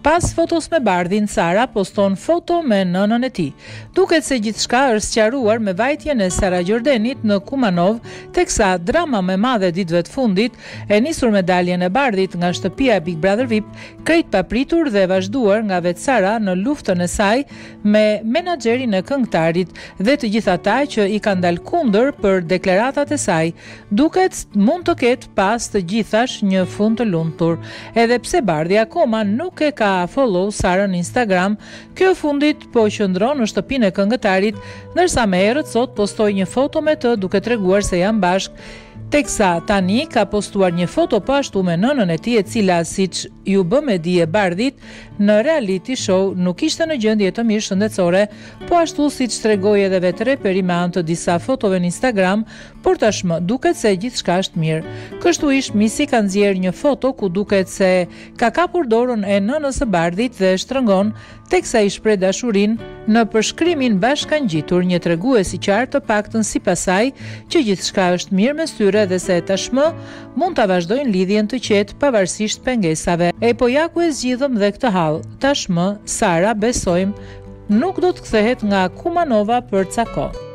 Pas fotos me Bardhin, Sara poston foto me nënën e tij. Duket se gjithçka është sqaruar me vajtjen e Sara Gjordenit në Kumanov, teksa drama më e madhe ditëve të fundit e nisur me daljen e Bardhit nga shtëpia e Big Brother VIP, krejt papritur dhe vazhduar nga vetë Sara në luftën e saj me menaxherin e këngëtarit dhe të gjithë ata që i kanë dalë kundër për deklaratat e saj. Duket mund të ketë pas të gjithash një fund të lumtur. Edhe pse Bardhi akoma nuk e ka follow Sara në Instagram, kjo fundit po qëndron në shtëpinë e këngëtarit, ndërsa më herët sot postoi një foto me të duke treguar se janë bashkë, teksa tani ka postuar një foto po ashtu me nënën e tij, e cila siç ju bë me dije Bardhit në reality show nuk ishte në gjendje të mirë shëndetësore, po ashtu siç tregoi edhe vetë reperi me anë të disa fotove në Instagram, por tashmë duket se gjithçka është mirë. Kështu ish Misi ka nxjerrë një foto ku duket se ka kapur dorën e nënës së Bardhit dhe shtrëngon, teksa i shpreh dashurinë në përshkrimin bashkangjitur, një tregues i qartë të paktën sipas saj që gjithçka është mirë mes tyre dhe se tashmë mund ta vazhdojnë lidhjen të qetë pavarësisht pengesave. E po ja ku e zgjidhëm dhe këtë hall. Tashmë Sara besojmë nuk do të kthehet nga Kumanova për ca kohë.